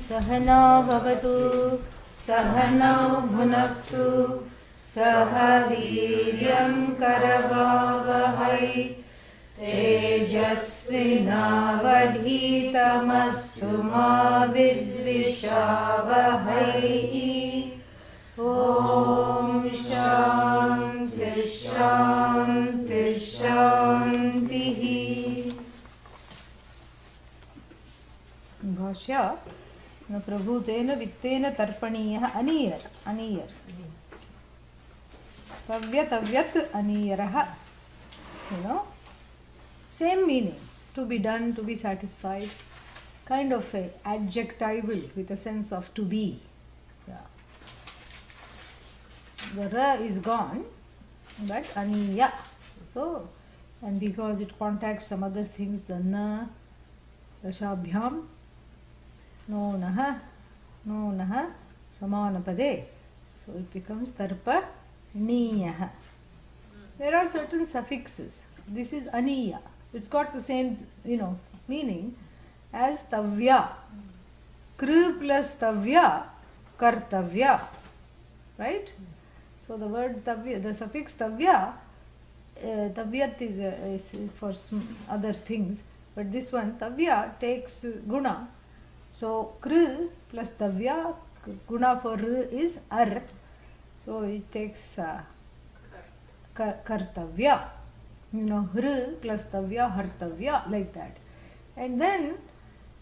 सहना भवतु सहनौ भुनक्तु सह वीर्यं करवावहै तेजस्विनावधीतमस्तु मा विद्विषावहै। ॐ शान्ति शान्ति शान्तिः। भाष्य न प्रभूतेन वित्तेन तर्पणीयः अनीयर अनीयर तव्यत अनीयरः, you know, same meaning, to be done, to be satisfied, kind of a adjectival with a sense of to be. Yeah. The ra is gone, but aniya, so, and because it contacts some other things, the na rashabhyam no naha samanapade, so it becomes tarpa niyah. There are certain suffixes. This is aniya. It's got the same, meaning as tavya. Kru plus tavya, kartavya. Right? So the word tavya, the suffix tavya, tavyat is for other things, but this one tavya takes guna. So kru plus tavya, guna for r is ar. So it takes kartavya, hr plus tavya, hartavya, like that. And then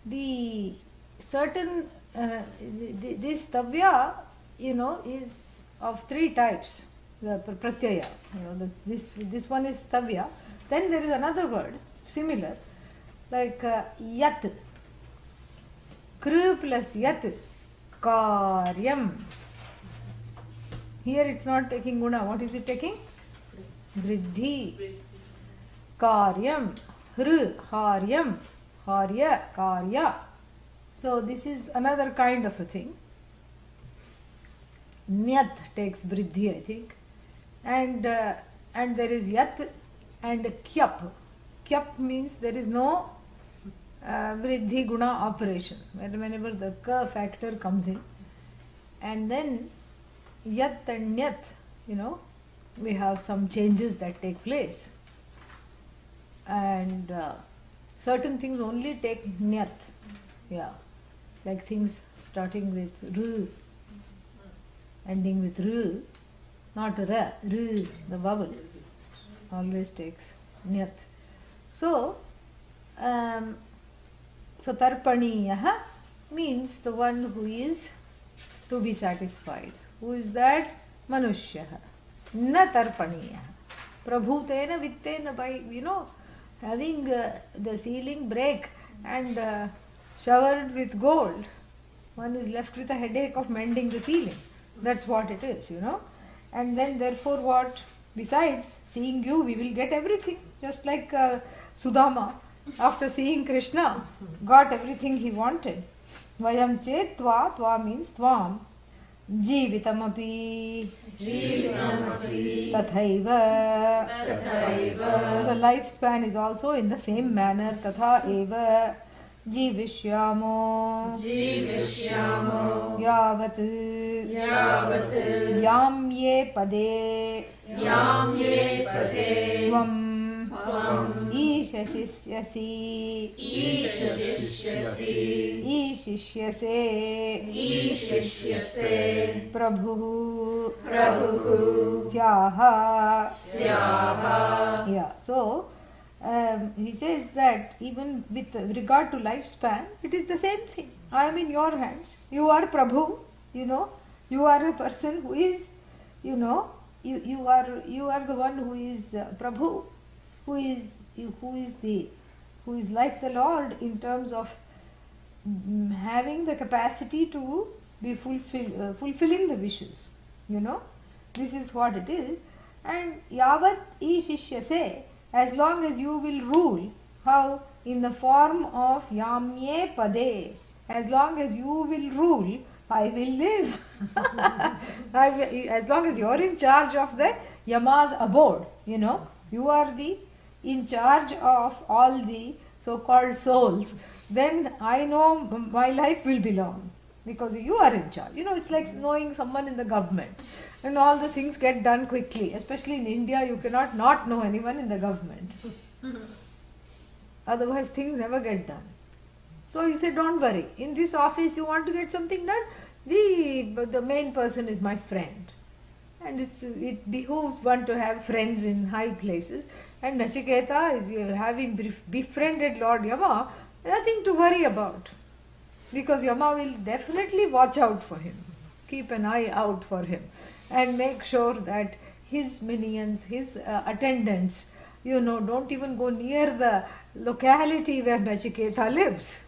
the certain this tavya, is of three types. The pratyaya, this one is tavya. Then there is another word similar, like yat. Kru plus yat, karyam. Here it's not taking guna. What is it taking? Vriddhi. Karyam. Hru. Haryam. Harya. Karya. So this is another kind of a thing. Nyat takes vriddhi, I think. And there is yat and kyap. Kyap means there is no vriddhi guna operation. Whenever the ka factor comes in. And then yat and nyat, we have some changes that take place. And certain things only take nyat. Yeah. Like things starting with ru, ending with ru, not ra, ru, the vowel always takes nyat. So, tarpaniyaha means the one who is to be satisfied. Who is that? Manushyaha. Na tarpaniyaha. Prabhutena vittena, by, having the ceiling break and showered with gold, one is left with a headache of mending the ceiling. That's what it is, And then therefore what? Besides seeing you, we will get everything. Just like Sudama, after seeing Krishna, got everything he wanted. Vayam chet tva, tva means tvam. Jivitamapi. Tathaiva. The lifespan is also in the same manner. Tatha eva. Jivishyamo. Yavat. Yamye pade. Tvam. Ishishyasi. Ishishyase. Prabhu. Syaha. Yeah, so he says that even with regard to lifespan, it is the same thing. I am in your hands. You are Prabhu, you are a person who is, you are the one who is Prabhu, who is like the Lord in terms of having the capacity to be fulfilling the wishes. This is what it is. And yavat ishishyase, as long as you will rule, how? In the form of yamye pade. As long as you will rule, I will live. As long as you are in charge of the Yama's abode, you are in charge of all the so-called souls. then I know my life will be long because you are in charge. It's like knowing someone in the government, and all the things get done quickly. Especially in India, you cannot not know anyone in the government. Otherwise, things never get done. So you say, don't worry. In this office, you want to get something done. The main person is my friend, and it behooves one to have friends in high places. And Nachiketa, having befriended Lord Yama, nothing to worry about, because Yama will definitely watch out for him, keep an eye out for him, and make sure that his minions, his attendants, don't even go near the locality where Nachiketa lives.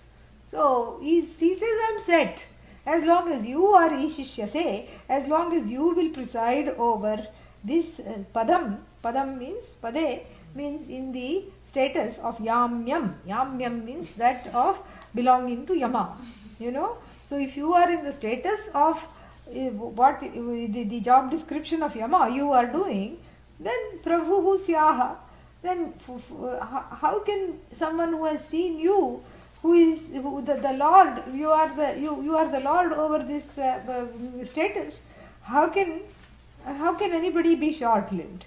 So he says, I'm set. As long as you are Ishishyase, as long as you will preside over this padam means, pade means in the status of yamyam. Yamyam means that of belonging to Yama. So if you are in the status of what the job description of Yama you are doing, then Prabhu Syaha, then how can someone who has seen you, the Lord, you are the Lord over this status, how can anybody be short-lived?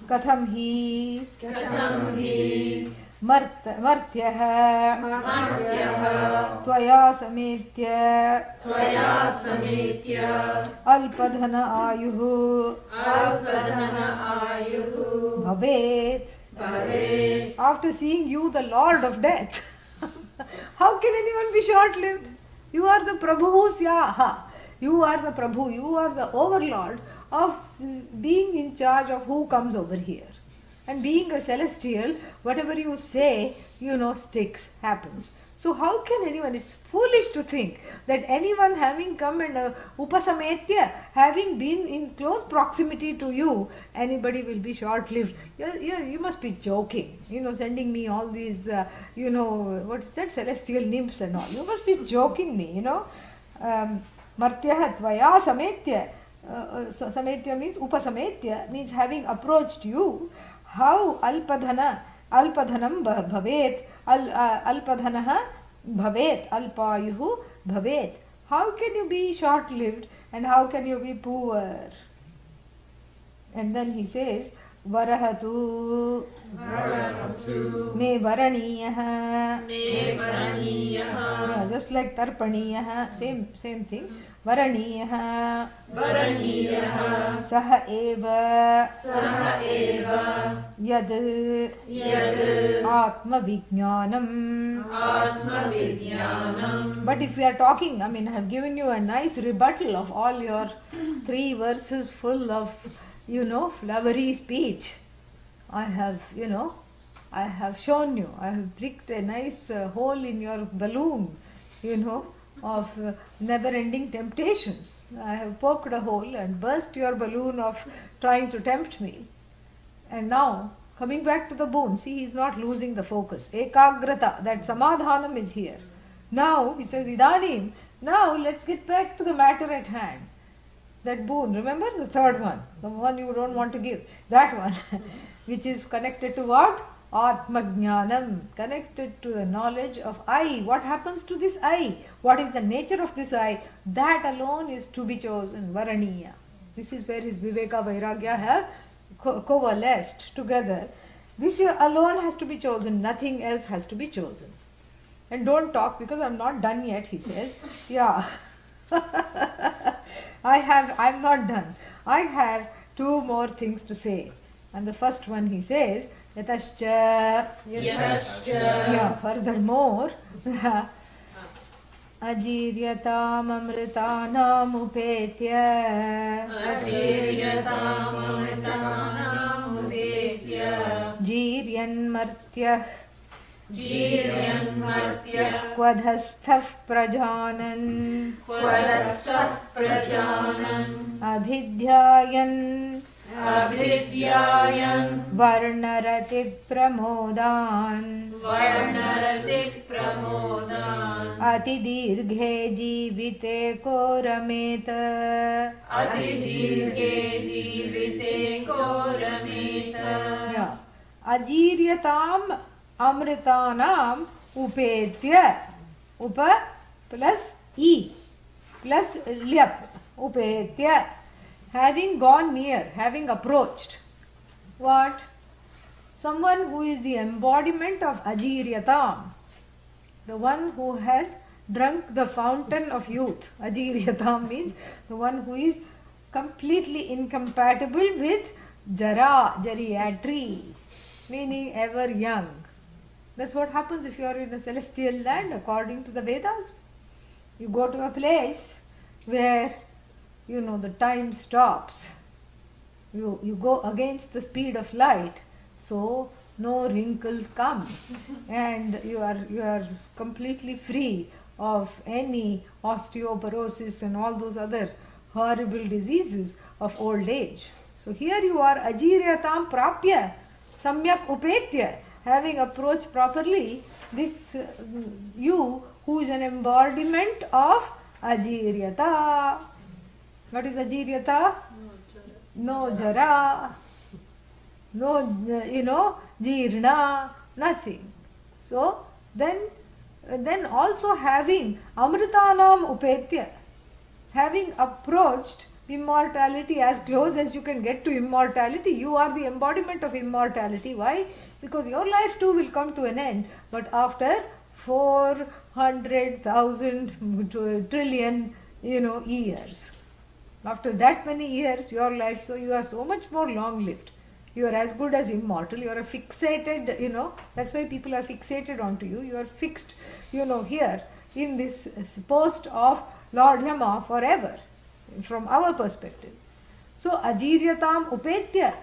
Katham hi martyah tvaya sametya alpadhana ayuhu bhavet. After seeing you, the Lord of death, how can anyone be short-lived? You are the Prabhu Syaha. You are the Prabhu. You are the overlord of being in charge of who comes over here. And being a celestial, whatever you say, sticks, happens. So how can anyone, it's foolish to think that anyone having come and upasametya, having been in close proximity to you, anybody will be short-lived. You must be joking, sending me all these, what is that, celestial nymphs and all. You must be joking me, Martyah tvaya sametya. Sametya means upasametya, means having approached you. How alpadhanam bhavet, alpadhanah bhavet, alpayuhu bhavet. How can you be short-lived and how can you be poor? And then he says, varahatu me varaniyah. Yeah, just like tarpaniyah, same thing. Varaniyah saha eva yad atma vijnanam. But if we are talking, I have given you a nice rebuttal of all your 3 verses full of flowery speech. I have shown you, I have pricked a nice hole in your balloon, of never-ending temptations. I have poked a hole and burst your balloon of trying to tempt me. And now, coming back to the boon, see, he is not losing the focus. Ekagrata, that samadhanam is here. Now, he says, idanim, now let's get back to the matter at hand. That boon, remember the third one, the one you don't want to give, that one, which is connected to what? Atmajnanam, connected to the knowledge of I. What happens to this I? What is the nature of this I? That alone is to be chosen, Varaniya. This is where his Viveka Vairagya have coalesced together. This alone has to be chosen, nothing else has to be chosen. And don't talk because I'm not done yet, he says. Yeah. I'm not done. I have 2 more things to say. And the first one he says, Yatascha. Yeah, furthermore, Ajiryatam amritanam upetya. Jiryan martyah. Kvadhasthah prajanan. Abhidhyayan. Varnarati pramodan. Ati dirghe jivite korameta. Yeah. Ajiryatam amritanam upetya, upa plus e plus lyap, upetya, having gone near, having approached. What? Someone who is the embodiment of ajiryatam, the one who has drunk the fountain of youth. Ajiryatam means the one who is completely incompatible with jara, geriatry, meaning ever young. That's what happens if you are in a celestial land according to the Vedas. You go to a place where the time stops. You go against the speed of light, so no wrinkles come and you are completely free of any osteoporosis and all those other horrible diseases of old age. So here you are ajiryatam prapya samyak upetya, having approached properly this you who is an embodiment of ajiryata. What is ajiryata? No jara, no jirna, nothing. So then also having amritanam upetya, having approached immortality as close as you can get to immortality. You are the embodiment of immortality. Why? Because your life too will come to an end, but after 400,000 trillion years. After that many years, your life, so you are so much more long lived. You are as good as immortal. You are a fixated, that's why people are fixated onto you. You are fixed, here in this post of Lord Yama forever, from our perspective. So, ajiryatam upetya.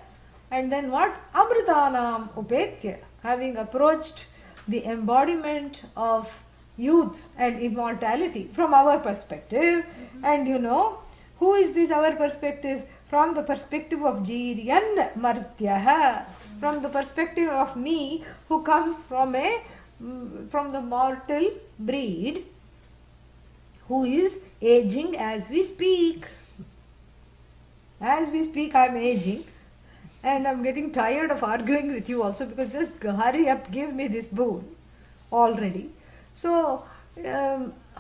And then what? Amritanam upetya. Having approached the embodiment of youth and immortality from our perspective. And who is this our perspective? From the perspective of Jiryan Martyaha, from the perspective of me who comes from the mortal breed, who is aging as we speak. As we speak, I am aging, and I am getting tired of arguing with you also, because just hurry up, give me this boon already. So,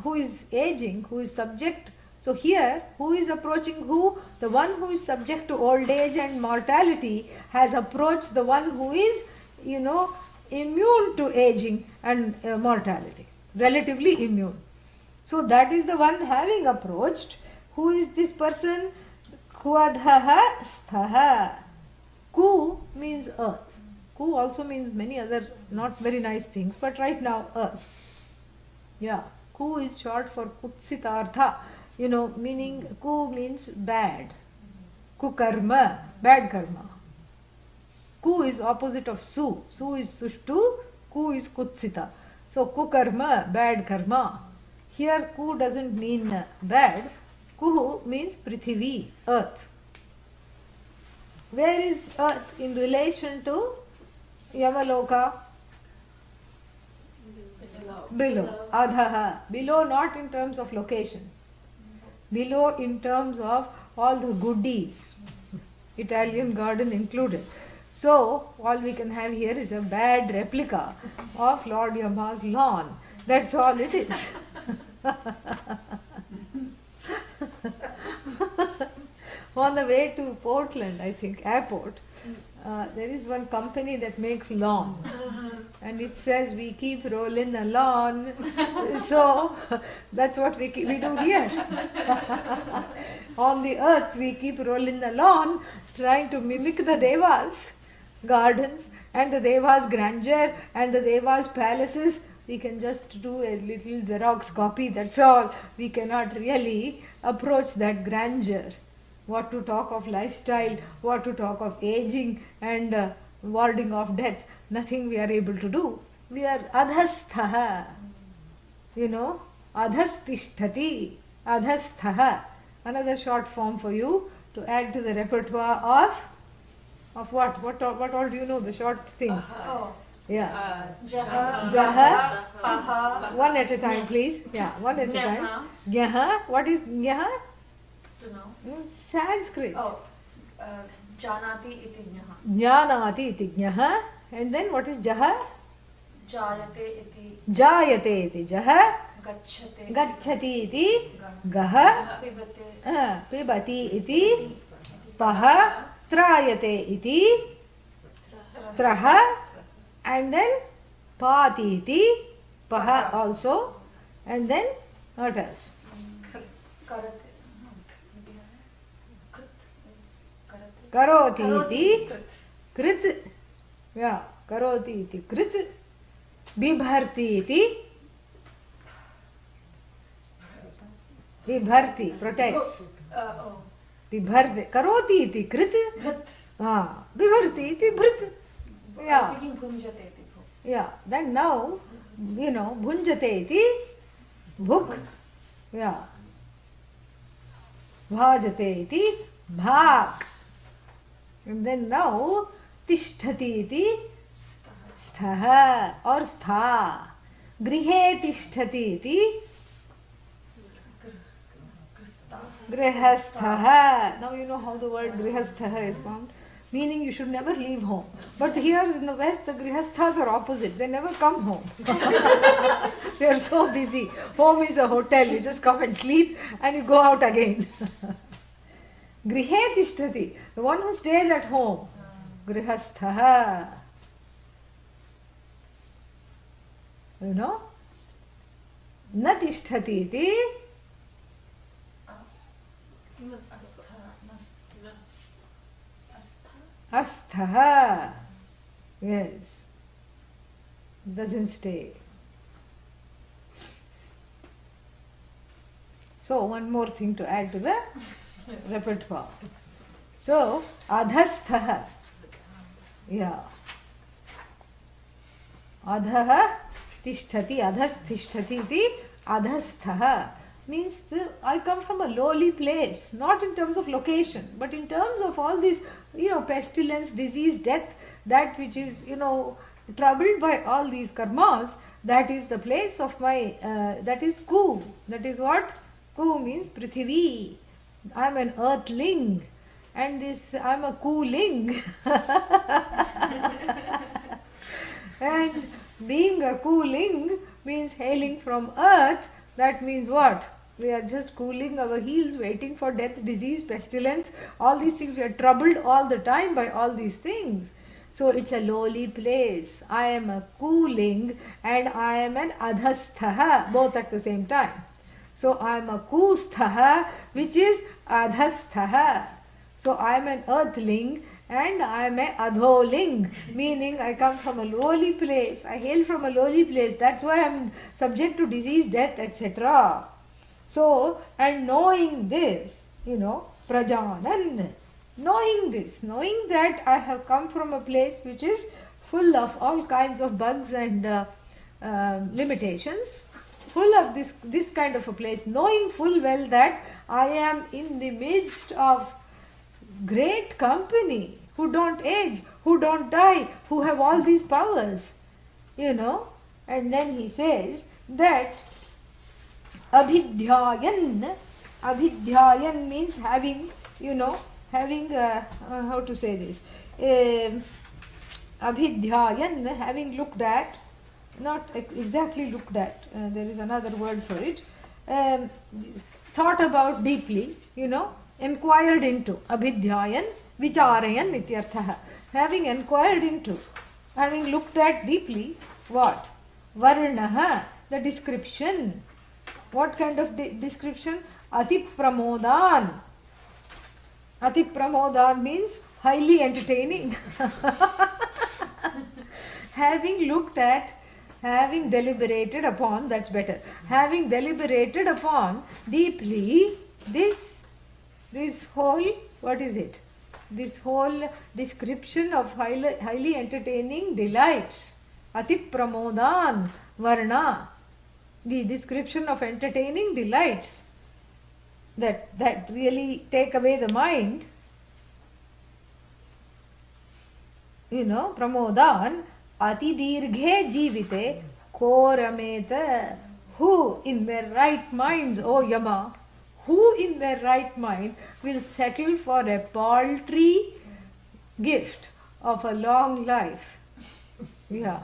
who is aging, who is subject. So here, who is approaching who? The one who is subject to old age and mortality has approached the one who is, immune to aging and mortality, relatively immune. So that is the one having approached. Who is this person? Kuadhaha sthaha. Ku means earth. Ku also means many other not very nice things, but right now earth. Yeah, Ku is short for kutsitartha. Meaning ku means bad. Kukarma, bad karma. Ku is opposite of su. Su is sushtu, ku is kutsita. So kukarma, bad karma. Here ku doesn't mean bad. Ku means Prithivi, earth. Where is earth in relation to Yamaloka? Below. Adhaha. Below, not in terms of location. Below in terms of all the goodies, Italian garden included. So, all we can have here is a bad replica of Lord Yama's lawn. That's all it is. On the way to Portland, I think, airport, there is one company that makes lawns, and it says we keep rolling the lawn. So that's what we do here. On the earth, we keep rolling the lawn, trying to mimic the Devas' gardens and the Devas' grandeur and the Devas' palaces. We can just do a little Xerox copy, that's all. We cannot really approach that grandeur. What to talk of lifestyle, what to talk of aging and warding off death. Nothing we are able to do. We are adhasthaha. Adhastishtati. Adhasthaha. Another short form for you to add to the repertoire of what? What all do you know? The short things. Yeah. Jaha. One at a time, please. Yeah, one at a time. Gyaha. What is Gyaha? To know. Sanskrit. Janati iti jnaha. Jnanati iti jnaha. And then what is Jaha? जायते इति जायते इति जः, गच्छते गच्छति इति गः, पिबते पिबति इति पः, त्रायते इति त्रः, and then पाति इति पः also, and then what else? करते करोति इति कृत् कृत्, या करोति इति कृत्, बिभर्ति इति बिभर्ति, protects, बिभर्ति, करोति इति कृत्, भृत् बिभर्ति इति भृत्, या भुञ्जते इति भुक् yeah, then now you know bhunjate iti bhuk, yeah, bhajate iti bhak, and then now tishtati iti sthah or stha, grihe tishtati iti grihasthah. Now you know how the word grihasthah is formed, meaning you should never leave home. But here in the West, the grihasthas are opposite. They never come home. They are so busy. Home is a hotel. You just come and sleep and you go out again. Grihe tishtati, the one who stays at home. Grihastha. You know? Na tishtati iti astha. Yes. Doesn't stay. So, one more thing to add to the repertoire. So, adhastha. Yeah. Adhaha tishtati, adhastishtati iti adhastha. Means I come from a lowly place, not in terms of location, but in terms of all these, pestilence, disease, death, that which is, troubled by all these karmas, that is the place of my, that is Ku. That is what? Ku means Prithivi. I am an earthling, and this, I am a Kuling. And being a Kuling means hailing from earth. That means what? We are just cooling our heels, waiting for death, disease, pestilence, all these things. We are troubled all the time by all these things. So it's a lowly place. I am a cooling and I am an adhastha, both at the same time. So I am a kustha, which is adhastha. So I am an earthling and I am a adholing, meaning I come from a lowly place. I hail from a lowly place. That's why I am subject to disease, death, etc. So, and knowing this, prajanan, knowing this, knowing that I have come from a place which is full of all kinds of bugs and limitations, full of this kind of a place, knowing full well that I am in the midst of great company who don't age, who don't die, who have all these powers, and then he says that abhidhyayan means having, how to say this, abhidhyayan, having looked at, not exactly looked at, there is another word for it, thought about deeply, inquired into, abhidhyayan, vicharayan ityartha, having inquired into, having looked at deeply, what? Varnaha, the description. What kind of description? Atipramodan. Atipramodan means highly entertaining. Having looked at, having deliberated upon, that's better. Having deliberated upon deeply this whole, what is it? This whole description of highly entertaining delights. Atipramodan varna. The description of entertaining delights that really take away the mind. Pramodan ati dirghe jivite korameta. Who in their right minds, O Yama, who in their right mind will settle for a paltry gift of a long life? Yeah.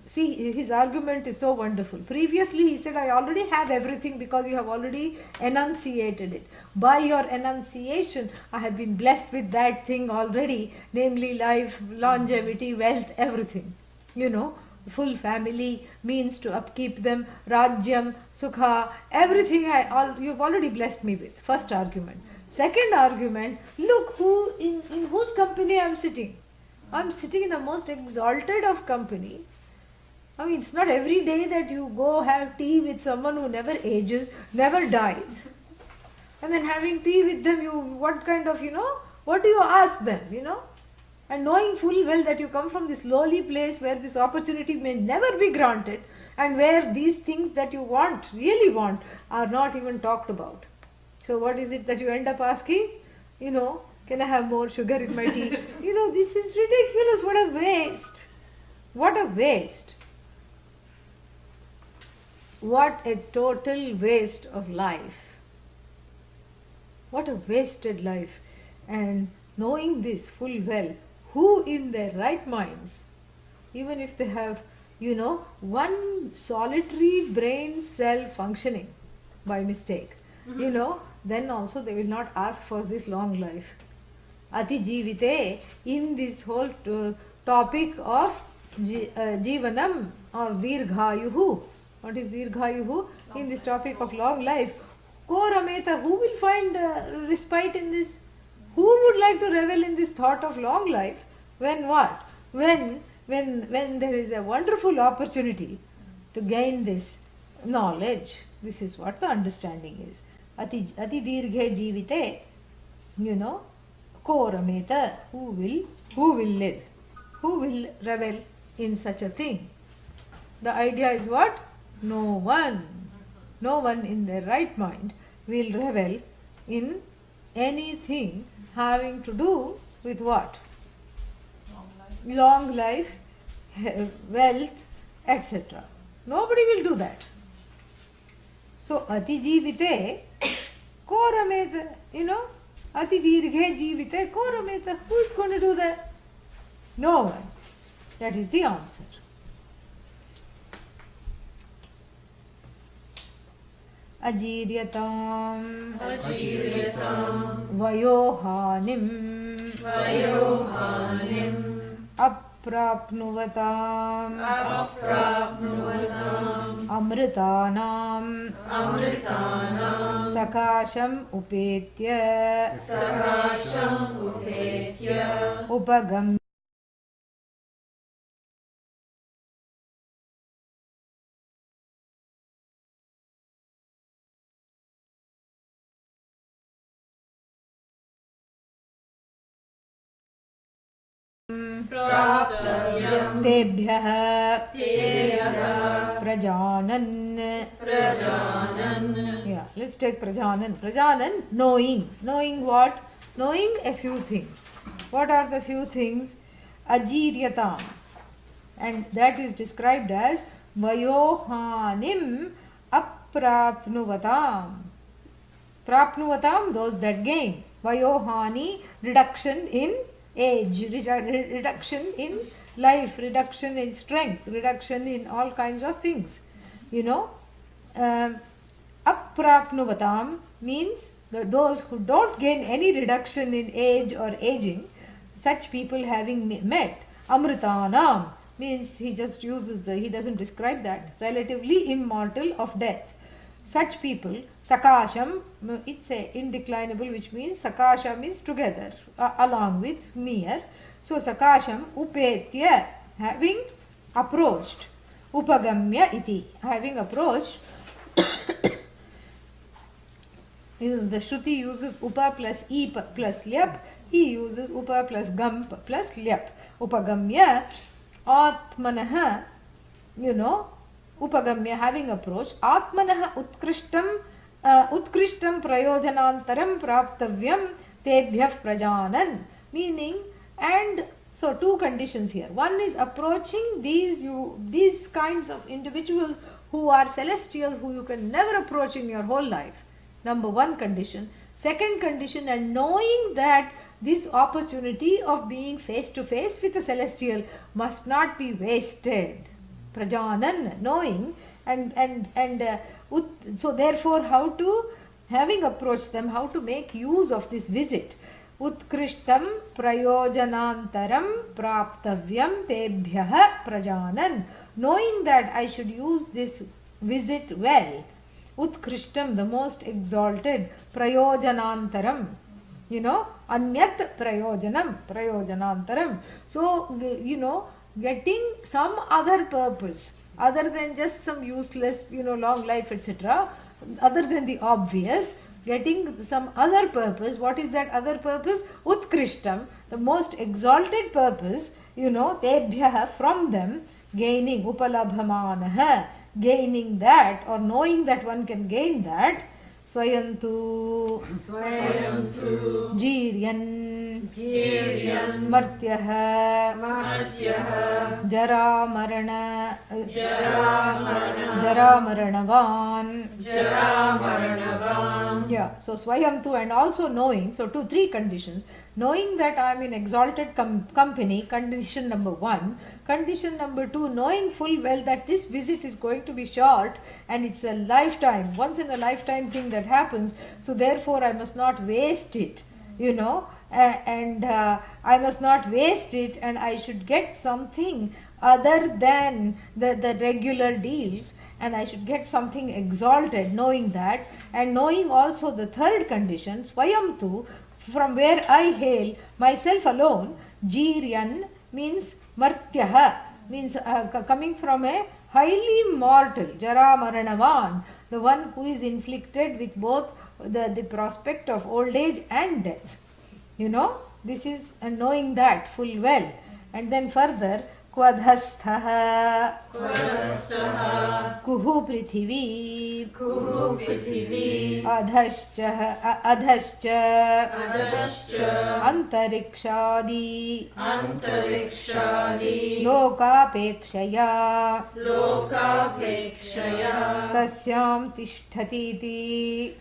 See, his argument is so wonderful. Previously, he said, I already have everything because you have already enunciated it. By your enunciation, I have been blessed with that thing already, namely life, longevity, wealth, everything. You know, full family, means to upkeep them, rajyam, sukha, everything you've already blessed me with. First argument. Second argument, look in whose company I'm sitting. I'm sitting in the most exalted of company. I mean, it's not every day that you go have tea with someone who never ages, never dies. And then having tea with them, what kind of, what do you ask them, And knowing full well that you come from this lowly place where this opportunity may never be granted and where these things that you want, really want, are not even talked about. So what is it that you end up asking? Can I have more sugar in my tea? This is ridiculous. What a waste. What a waste. What a total waste of life. What a wasted life. And knowing this full well, who in their right minds, even if they have, one solitary brain cell functioning by mistake, then also they will not ask for this long life. Ati jivite, in this whole topic of jivanam or dirghayuhu. What is dirghayuhu? In this topic of long life. Ko rameta, who will find respite in this? Who would like to revel in this thought of long life? When what? When there is a wonderful opportunity to gain this knowledge. This is what the understanding is. Ati dirghe jivite, ko rameta, who will live? Who will revel in such a thing? The idea is what? No one in their right mind will revel in anything having to do with what? Long life, wealth, etc. Nobody will do that. So, ati jivite ko rameta, ati dirghe jivite ko rameta. Who is going to do that? No one. That is the answer. Ajiryatam vayohanim aprapnuvatam amritanam sakasham upetya upagam तेभ्यः prajanan. Yeah, let's take prajanan, knowing what? Knowing a few things. What are the few things? Ajiryatam, and that is described as vayohanim aprapnuvatam. Prapnuvatam, those that gain. Vayohani, reduction in age, reduction in life, reduction in strength, reduction in all kinds of things. Aprapnuvatam means those who don't gain any reduction in age or aging, such people having met. Amritanam means he just uses he doesn't describe that, relatively immortal of death. Such people, sakasham, it's a indeclinable, which means sakasha means together, along with, near. So sakasham upetya, having approached, upagamya iti, having approached. The Shruti uses upa plus e plus lyap, he uses upa plus gam plus lyap. Upagamya, atmanaha, upagamya, having approached, atmanaha utkrishtam prayojanantaram praptavyam tebhyah prajanan, meaning, and so two conditions here. One is approaching these kinds of individuals who are celestials, who you can never approach in your whole life. Number one condition. Second condition, and knowing that this opportunity of being face to face with a celestial must not be wasted. prajanan, knowing, so therefore how to, having approached them, how to make use of this visit. Utkrishtam prayojanantaram praptavyam tebhyah prajanan. Knowing that I should use this visit well. Utkrishtam, the most exalted, prayojanantaram. Anyat prayojanantaram. So, getting some other purpose other than just some useless, long life, etc., other than the obvious, getting some other purpose. What is that other purpose? Utkrishtam, the most exalted purpose, tebhyah, from them, gaining, upalabhamanah, gaining that, or knowing that one can gain that. Swayantu Jiryan Martyah Jara Maranavan. Yeah, so Swayantu, and also knowing, so three conditions. Knowing that I am in exalted company, condition number 1. Condition number 2, knowing full well that this visit is going to be short and it's a lifetime, once in a lifetime thing that happens. So therefore I must not waste it, I must not waste it, and I should get something other than the regular deals, and I should get something exalted, knowing that. And knowing also the third condition, Swayamtu, from where I hail, myself alone. Jiryan means Martyah, means coming from a highly mortal, Jara Maranavan, the one who is inflicted with both the prospect of old age and death. This is knowing that full well. And then further, Kvadhastha Kuhu Prithivi Adhascha Antarikshadi Lokapekshaya Tasyam Tishthati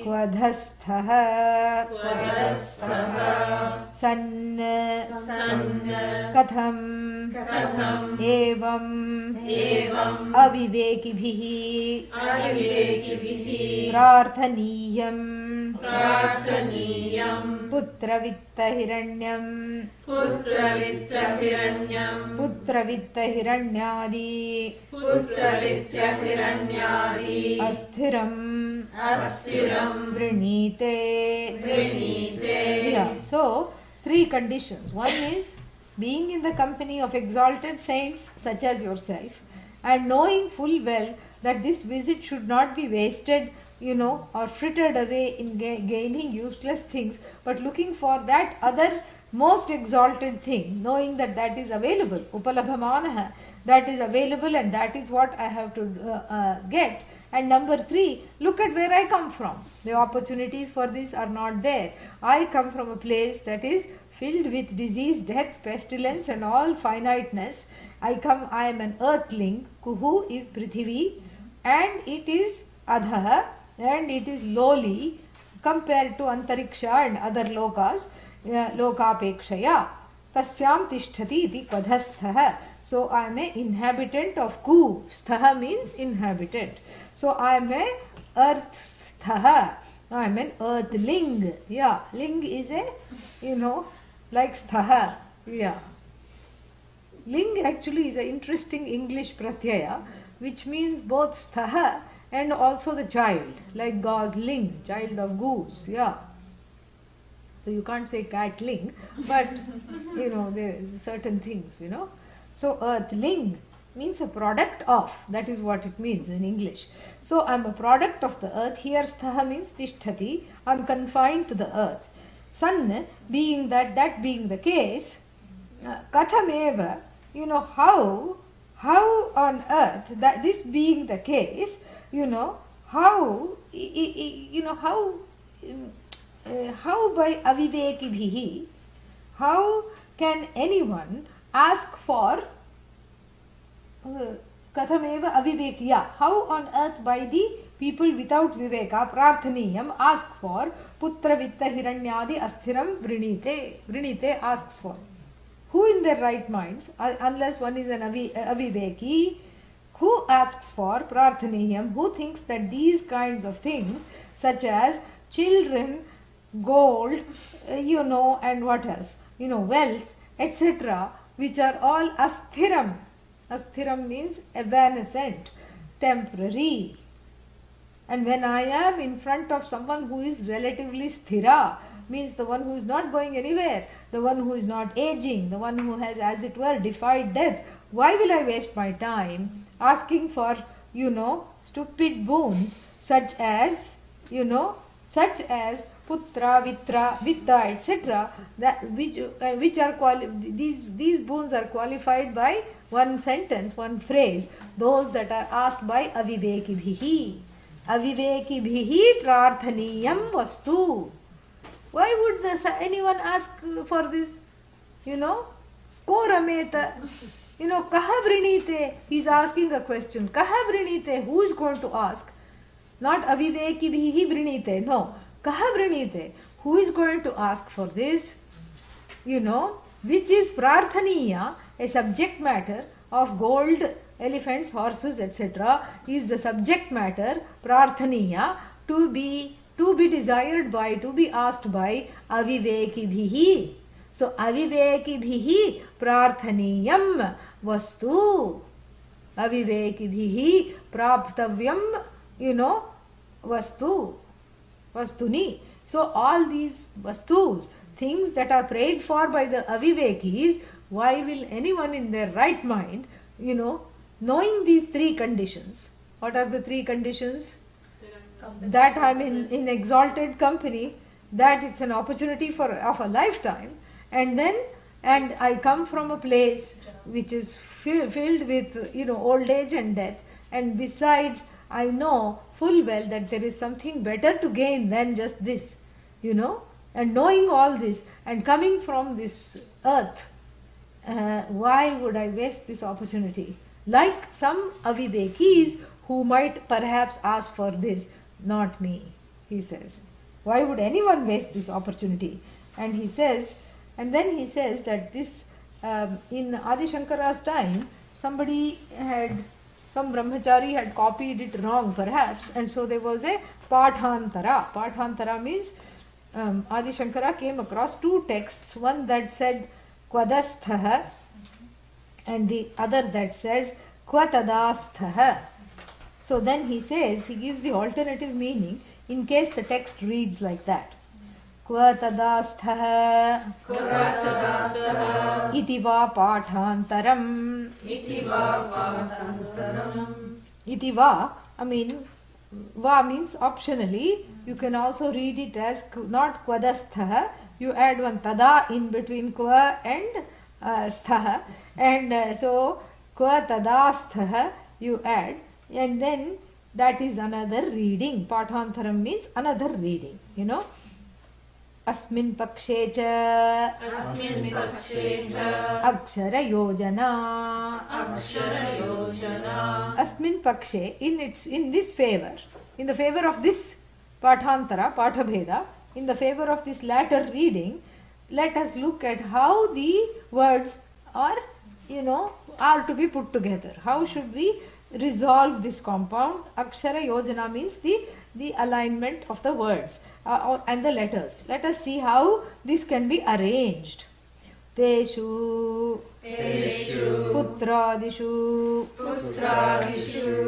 Kvadhastha San Katham Evam Avivekibhihi Prarthaniyam Putravittahiranyam Putravittahiranyadi Asthiram Vrinite. Yeah. So, 3 conditions. One is being in the company of exalted saints such as yourself, and knowing full well that this visit should not be wasted, or frittered away in gaining useless things, but looking for that other most exalted thing, knowing that that is available, upalabhamanah, that is available, and that is what I have to get. And number 3, look at where I come from. The opportunities for this are not there. I come from a place that is filled with disease, death, pestilence, and all finiteness. I am an earthling. Kuhu is Prithivi, and it is Adha, and it is lowly compared to Antariksha and other lokas, Lokapekshaya. Tasyam Tishtati iti Kvadhastha. So I am an inhabitant of Ku. Stha means inhabitant. So I am a earth stha. I am an earthling. Yeah, ling is a, like stha. Yeah. Ling actually is an interesting English pratyaya, which means both stha and also the child, like gosling, child of goose. Yeah. So you can't say catling, but there are certain things, So earthling means a product of, that is what it means in English. So I am a product of the earth. Here stha means tishtati, I am confined to the earth. San, being that being the case, kathameva, how on earth, that this being the case, how by avivekibhihi, how can anyone ask for kathameva avivekya, how on earth by the people without viveka, prarthaniyam, ask for putra vitta hiranyadi asthiram vrinite asks for. who in their right minds, unless one is an aviveki, who asks for prarthaniyam, who thinks that these kinds of things, such as children, gold, and what else, wealth, etc., which are all asthiram. Asthiram means evanescent, temporary. And when I am in front of someone who is relatively sthira, means the one who is not going anywhere, the one who is not aging, the one who has, as it were, defied death, why will I waste my time asking for, stupid boons such as putra, vitra, vitta, etc., that which are these boons are qualified by one sentence, one phrase, those that are asked by avivekibhihi. Avivekibhihi prarthaniyam vastu. Why would anyone ask for this? Ko rameta? Kaha vrinite? He is asking a question. Kaha vrinite? Who is going to ask? Not avivekibhihi vrinite. No. Kaha vrinite? Who is going to ask for this? Which is prarthaniya, a subject matter of gold, elephants, horses, etc., is the subject matter, prarthaniya, to be desired by, to be asked by avivekibhihi. So avivekibhihi prarthaniyam vastu. Avivekibhihi praptavyam, vastuni. So all these vastus, things that are prayed for by the avivekis, why will anyone in their right mind, knowing these three conditions? What are the three conditions? That I am in exalted company, that it's an opportunity of a lifetime, and I come from a place which is filled with old age and death, and besides I know full well that there is something better to gain than just this, and knowing all this and coming from this earth, why would I waste this opportunity? Like some avidekis who might perhaps ask for this. Not me, he says. Why would anyone waste this opportunity? And then he says that this, in Adi Shankara's time, some brahmachari had copied it wrong perhaps, and so there was a pathantara. Pathantara means Adi Shankara came across two texts, one that said kvadasthaha and the other that says kvatadasthaha. So then he gives the alternative meaning in case the text reads like that. Kvatadasthaha iti va pathantaram. Iti va, va means optionally. You can also read it as not kvadasthaha. You add one tada in between kva and sthaha. And so kvatadasthaha you add. And then that is another reading. Pathantaram means another reading, Asmin pakshe cha akshara yojana. Asmin pakshe, in this favor, in the favor of this pathantara, pathabheda, in the favor of this latter reading, let us look at how the words are to be put together. How should we resolve this compound? Akshara yojana means the alignment of the words and the letters. Let us see how this can be arranged. Teshu putradishu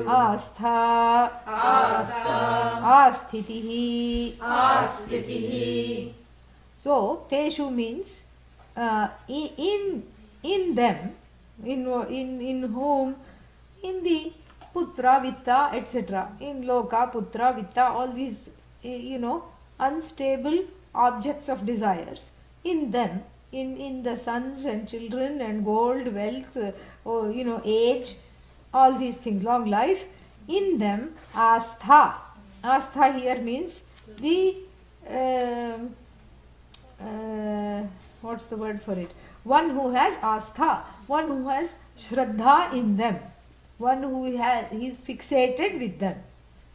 astha asthitihi. So teshu means in them, in whom, in the putra, vitta, etc., in loka, putra, vitta, all these, unstable objects of desires, in them, in the sons and children and gold, wealth, age, all these things, long life, in them, astha. Astha here means the, what's the word for it? One who has astha, one who has shraddha in them, one who is fixated with them.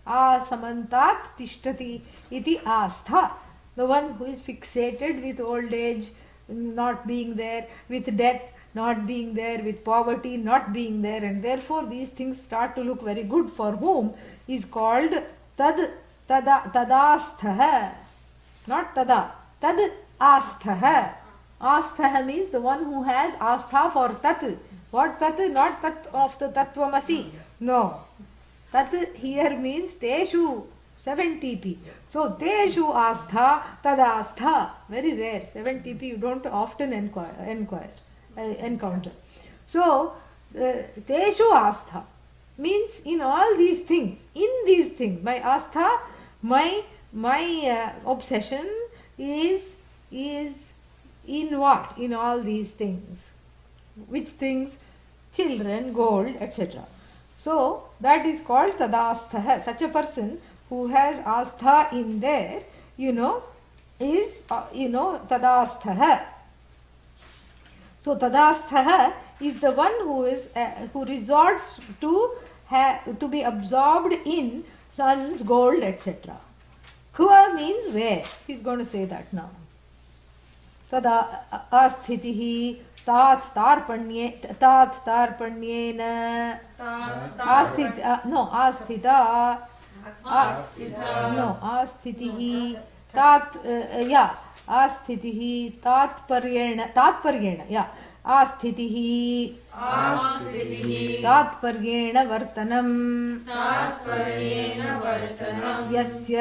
Asamantat tishtati iti astha. The one who is fixated with old age, not being there, with death not being there, with poverty not being there, and therefore these things start to look very good for whom is called tadastha, not tada, tad astha. Astha means the one who has astha for tat. What tat? Not tat of the Tattvamasi. No. Tat here means teshu, 7TP. So teshu astha, tadastha. Very rare. 7TP you don't often encounter. So teshu astha means in all these things, my astha, my obsession is in what? In all these things. Which things? Children, gold, etc. So that is called tadastha. Such a person who has astha in there, is tadastha. So tadastha is the one who resorts to be absorbed in sun's gold, etc. Kva means where. He is going to say that now. Tada asthitihi tat tarpanyena asthitihi tatparyena तात्पर्येण वर्तनम् यस्य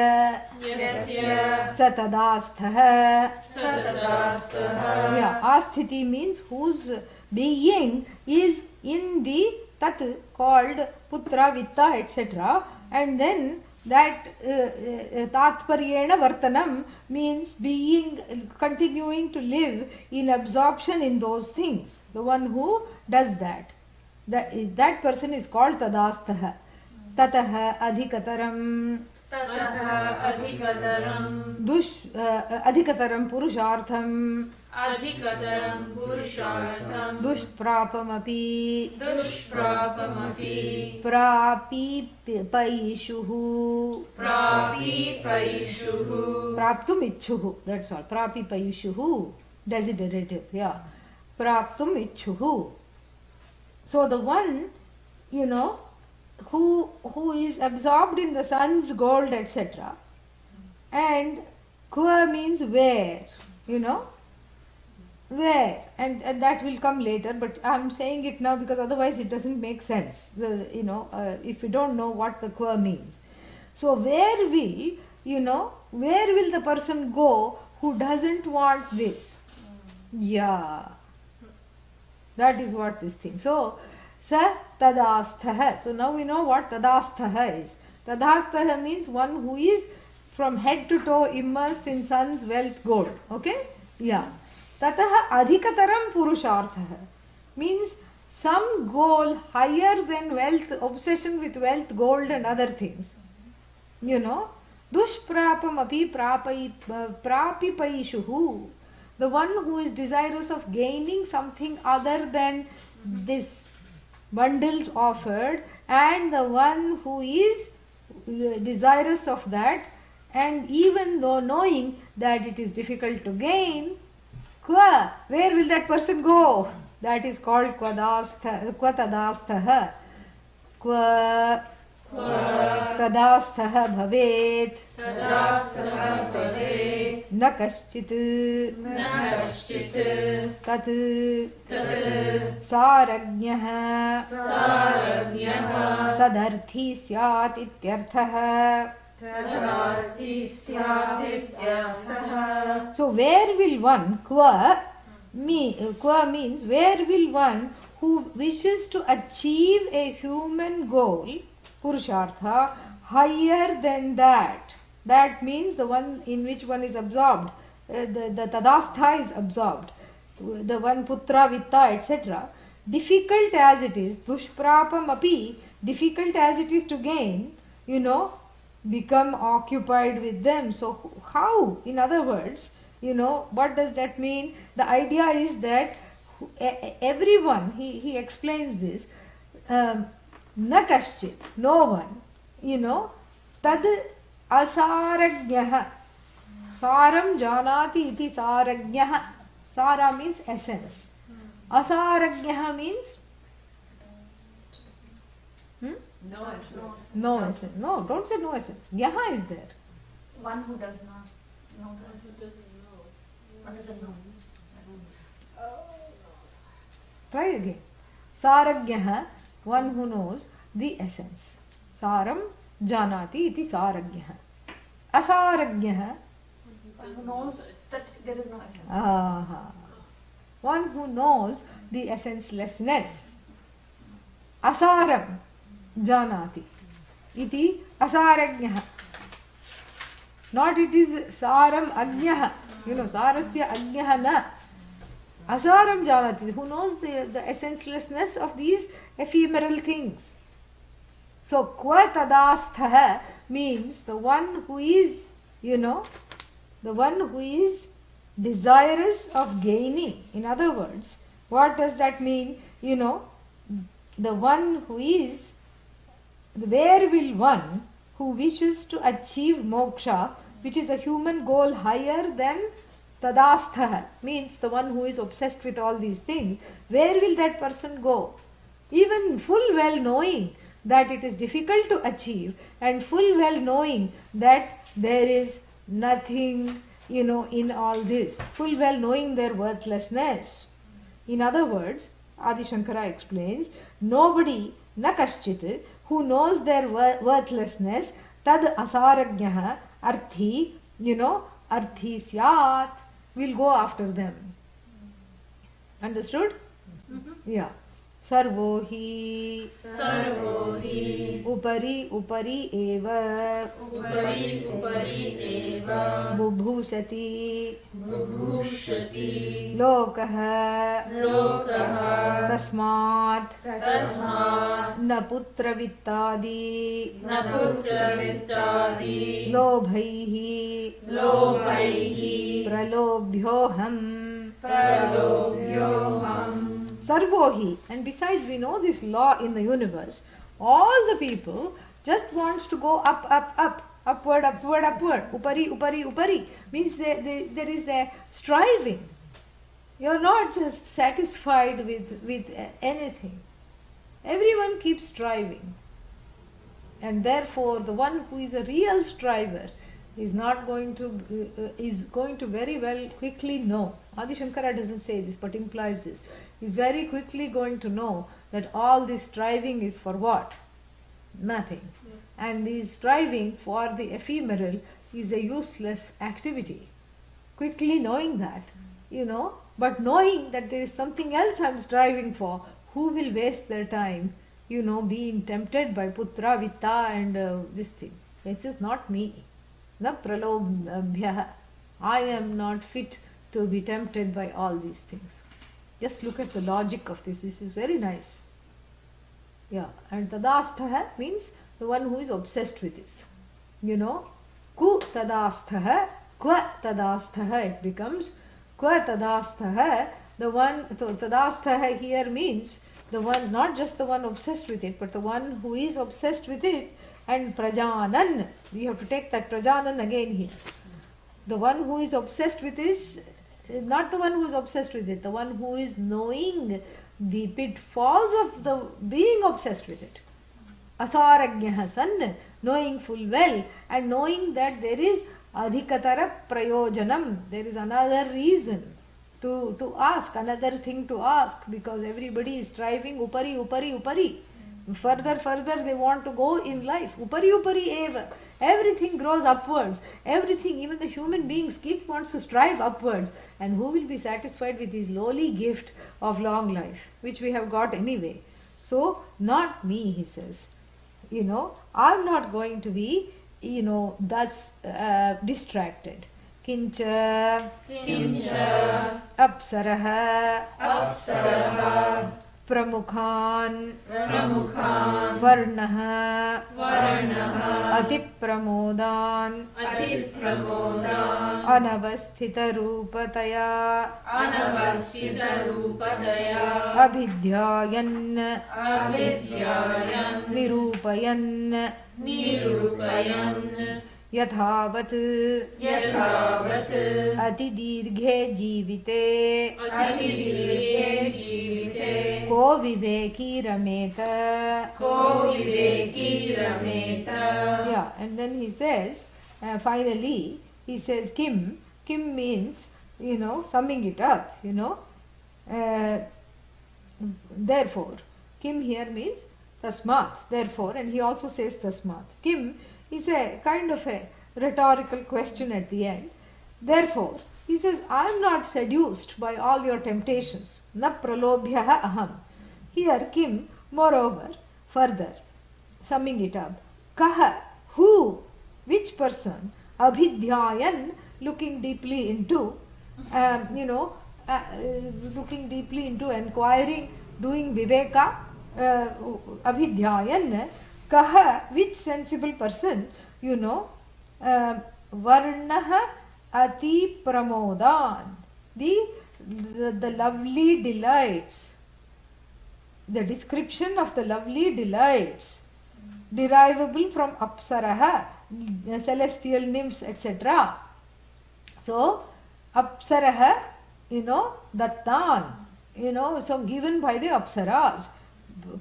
स तदास्थः. Asthiti means whose being is in the tat called putra, vitta, etc. And then that tatparyena vartanam means being, continuing to live in absorption in those things. The one who does that person is called tadastha. Tatah adhikataram adhikataram purushartham dushprapamapi prapipaishuhu praptum ichuhu. That's all. Prapipaishuhu, desiderative. Praptum ichuhu. So the one, who is absorbed in the sun's gold, etc. And kva means where, where, and that will come later, but I'm saying it now because otherwise it doesn't make sense, if you don't know what the kva means. So where will the person go who doesn't want this? That is what this thing. So sa tadastha. So now we know what tadastha is. Tadastha means one who is from head to toe immersed in sun's wealth gold. Okay? Tatah adhikataram purushartha means some goal higher than wealth, obsession with wealth, gold and other things. Dushprapam api prapipaishuhu. The one who is desirous of gaining something other than this bundles offered, and the one who is desirous of that, and even though knowing that it is difficult to gain, where will that person go? That is called tadastha. Tadastha bhavet na kaschit tat sarajñah tadarthi syat ityarthah. So where will one, kva means where will one who wishes to achieve a human goal, purushartha, higher than that. That means the one in which one is absorbed, the tadastha is absorbed, the one putra, vitta, etc. Difficult as it is, dushprapam api, difficult as it is to gain, become occupied with them. So how? In other words, what does that mean? The idea is that everyone, he explains this, na kaschit, no one, tad asarajñah, saram janati iti sarajñah, Sara means essence. Asaragyaha means No essence. no essence. No, don't say no essence. Gyaha is there. One who does not know the essence. One doesn't know essence. Try again. Saragyaha, one who knows the essence. Saram janati iti saragyaha. Asaragyaha, One who knows that there is no essence. one who knows the essencelessness. Asaram janati iti asaragyaha. Not it is saram agyaha. You know, sarasya agyaha na. Asaram janati, who knows the essencelessness of these ephemeral things. So, kva tadastha means the one who is, the one who is desirous of gaining. In other words, what does that mean? The one who is, where will one who wishes to achieve moksha, which is a human goal higher than tadastha, means the one who is obsessed with all these things, where will that person go? Even full well knowing that it is difficult to achieve, and full well knowing that there is nothing, in all this, full well knowing their worthlessness. In other words, Adi Shankara explains, nobody, na kaschit, who knows their worthlessness, tad asaragyaha, arthi, arthi syat, will go after them. Understood? Yeah. Sarvo hi upari eva bubhushati lokah tasmat na putra vittadi lobhaihi pralobhyoham Sarvohi. And besides, we know this law in the universe. All the people just wants to go up, up, up, upward, upward, upward. Upari, upari, upari. Means there is a striving. You're not just satisfied with anything. Everyone keeps striving. And therefore, the one who is a real striver is going to very well quickly know. Adi Shankara doesn't say this, but implies this. Is very quickly going to know that all this striving is for what? Nothing. And this striving for the ephemeral is a useless activity. Quickly knowing that, but knowing that there is something else I'm striving for, who will waste their time, being tempted by putra, vitta and this thing. This is not me. Na pralobhyah. I am not fit to be tempted by all these things. Just look at the logic of this. This is very nice. Yeah. And tadastha means the one who is obsessed with this. Ku tadastha, kwa tadastha, it becomes kwa tadastha. The one, tadastha here means the one, not just the one obsessed with it, but the one who is obsessed with it. And prajanan, we have to take that prajanan again here. The one who is obsessed with this, not the one who is obsessed with it, the one who is knowing the pitfalls of the being obsessed with it. Asaragyaha san, knowing full well and knowing that there is adhikatara prayojanam, there is another reason to ask, another thing to ask, because everybody is striving upari, upari, upari. Further, they want to go in life. Upari, upari eva. Everything grows upwards. Everything, even the human beings, wants to strive upwards. And who will be satisfied with this lowly gift of long life, which we have got anyway? So, not me, he says. I'm not going to be, thus distracted. Kincha apsaraha pramukhan varnaha atipramodan anavasthita rupataya abhidhyayan nirupayan यथावत् यथावत् अतिदीर्घे जीविते अतिदीर्घे जीविते को विवेकी रमेत. को विवेकी रमेत. Yeah, and then he says, finally, he says, Kim. Kim means, summing it up, therefore. Kim here means tasmat, therefore, and he also says tasmat. Kim is a kind of a rhetorical question at the end. Therefore, he says, I am not seduced by all your temptations. Na pralobhyaha aham. Here, Kim, moreover, further, summing it up. Kaha, who, which person, abhidhyayan, looking deeply into, looking deeply into inquiring, doing viveka, abhidhyayan, kaha, which sensible person, varnaha ati pramodan, the lovely delights, the description of the lovely delights derivable from apsaraha, celestial nymphs, etc. So, apsaraha, dattan, so given by the apsaras.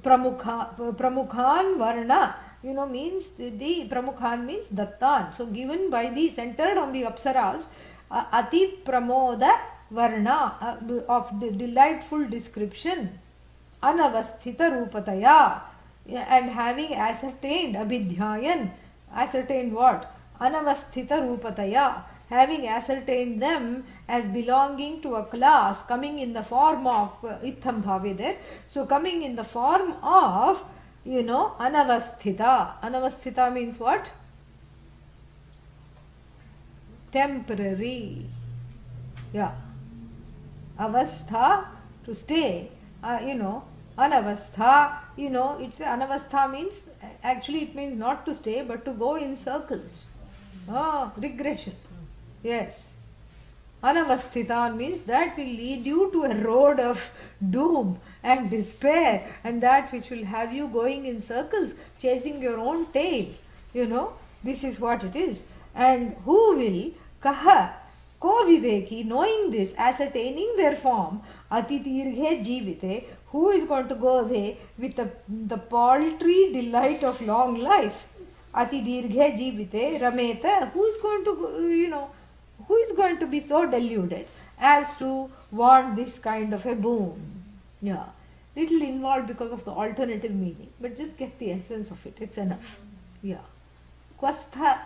Pramukhan varna, means the pramukhan means dattan. So, given by the, centered on the apsaras, ati pramoda varna, of the delightful description, anavasthita rupataya, and having ascertained, abhidhyayan, ascertained what? Anavasthita rupataya, having ascertained them as belonging to a class, coming in the form of itham bhave there. So coming in the form of, anavasthita. Anavasthita means what? Temporary. Yeah. Avastha, to stay. Anavastha, it's anavastha means, actually it means not to stay but to go in circles. Regression. Yes. Anavasthita means that will lead you to a road of doom and despair, and that which will have you going in circles, chasing your own tail. This is what it is. And who will, kaha, ko viveki, knowing this, ascertaining their form, atidirghe jivite, who is going to go away with the paltry delight of long life? Atidirghe jivite rameta, who is going to, who is going to be so deluded as to want this kind of a boon? Yeah. Little involved because of the alternative meaning, but just get the essence of it. It's enough. Yeah. Kwastha,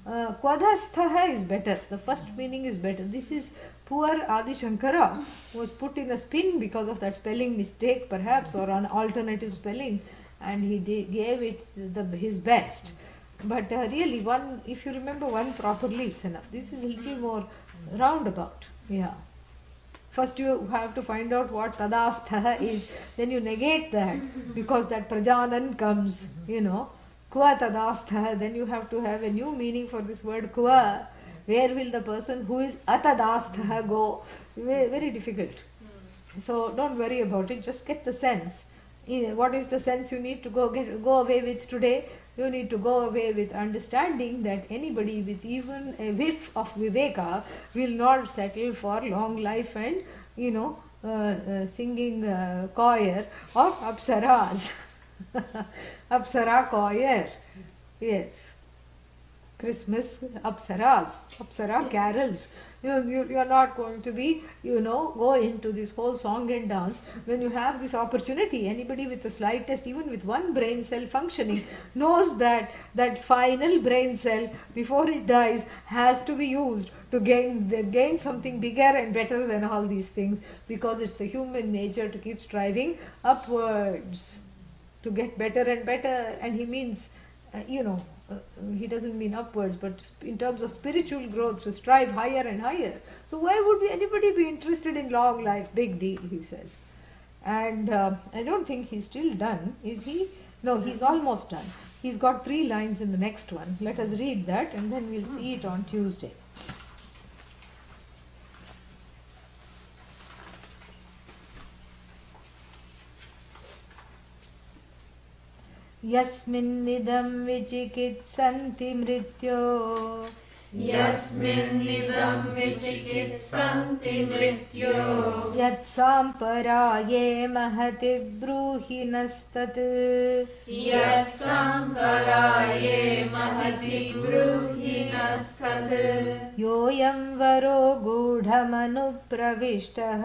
Kwadhastha is better. The first meaning is better. This is poor Adi Shankara was put in a spin because of that spelling mistake perhaps, or an alternative spelling, and he gave it his best. But really, if you remember one properly, it's enough. This is a little more roundabout. Yeah. First you have to find out what tadastha is, then you negate that because that prajanan comes, Kwa tadastha, then you have to have a new meaning for this word kwa. Where will the person who is atadastha go? Very difficult. So don't worry about it, just get the sense. What is the sense you need to go away with today? You need to go away with understanding that anybody with even a whiff of viveka will not settle for long life and, singing choir of apsaras. Apsara choir. Yes. Christmas apsaras, apsara carols. You are not going to be, go into this whole song and dance when you have this opportunity. Anybody with the slightest, even with one brain cell functioning, knows that that final brain cell, before it dies, has to be used to gain something bigger and better than all these things, because it's a human nature to keep striving upwards, to get better and better. And he means, he doesn't mean upwards, but in terms of spiritual growth, to strive higher and higher. So why would anybody be interested in long life? Big deal, he says. And I don't think he's still done, is he? No, he's almost done. He's got 3 lines in the next one. Let us read that and then we'll see it on Tuesday. यस्मिन्निदं विचिकित्सन्ति मृत्यो यस्मिन्निदं विचिकित्सन्ति मृत्यो यत्साम्पराये महति ब्रूहि नस्तत् यत्सम्पराये महति ब्रूहि नस्तत् योऽयं वरो गूढमनुप्रविष्टः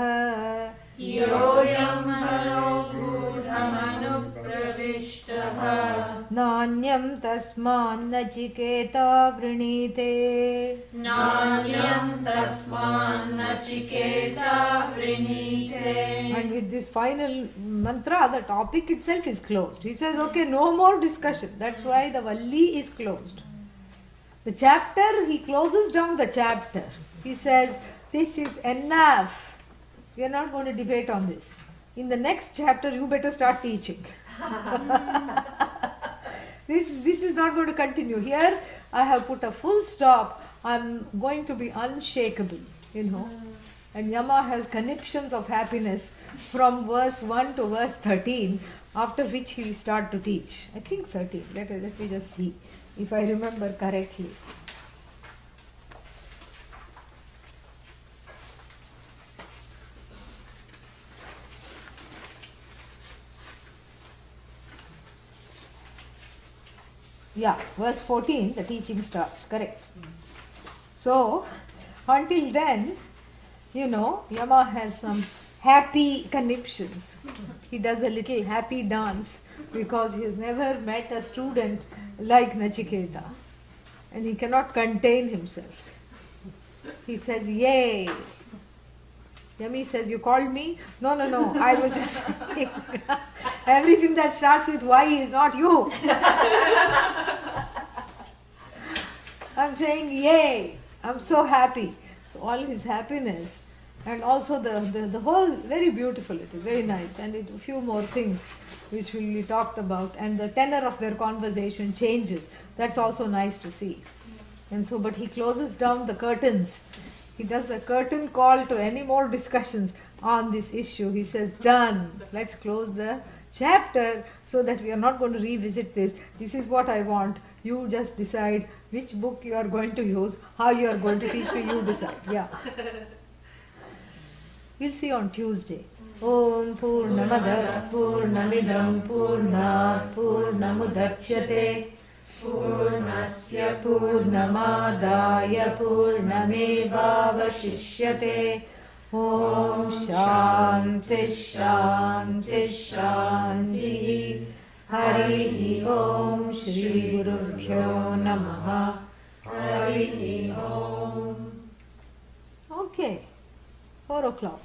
योऽयं हरो गूढमनुप्रविष्टः नान्यं तस्मान्नचिकेता वृणीते नान्यं तस्मान्नचिकेता वृणीते. And with this final mantra, the topic itself is closed. He says, okay, no more discussion. That's why the Valli is closed. The chapter, he closes down the chapter. He says, this is enough. We are not going to debate on this. In the next chapter, you better start teaching. This is not going to continue. Here, I have put a full stop. I'm going to be unshakable, And Yama has conniptions of happiness from verse 1 to verse 13, after which he will start to teach. I think 13. Let me just see if I remember correctly. Yeah, verse 14, the teaching starts, correct. So, until then, Yama has some happy conniptions. He does a little happy dance because he has never met a student like Nachiketa. And he cannot contain himself. He says, yay. Yami says, you called me? No, I was just saying. Everything that starts with Y is not you. I'm saying, yay. I'm so happy. So all his happiness and also the whole, very beautiful it is, very nice. And a few more things which will be talked about. And the tenor of their conversation changes. That's also nice to see. And so, but he closes down the curtains. He does a curtain call to any more discussions on this issue. He says, done. Let's close the chapter so that we are not going to revisit this. This is what I want. You just decide which book you are going to use, how you are going to teach me, you decide. Yeah. We'll see on Tuesday. Om Purnamada Purnamidam Purnat Purnamudachyate Purnasya Purnamadaya Purnamevavashishyate. Om Shanti Shanti Shanti. Harihi Om Shri Gurubhyo Namaha. Harihi Om. Okay, 4 o'clock.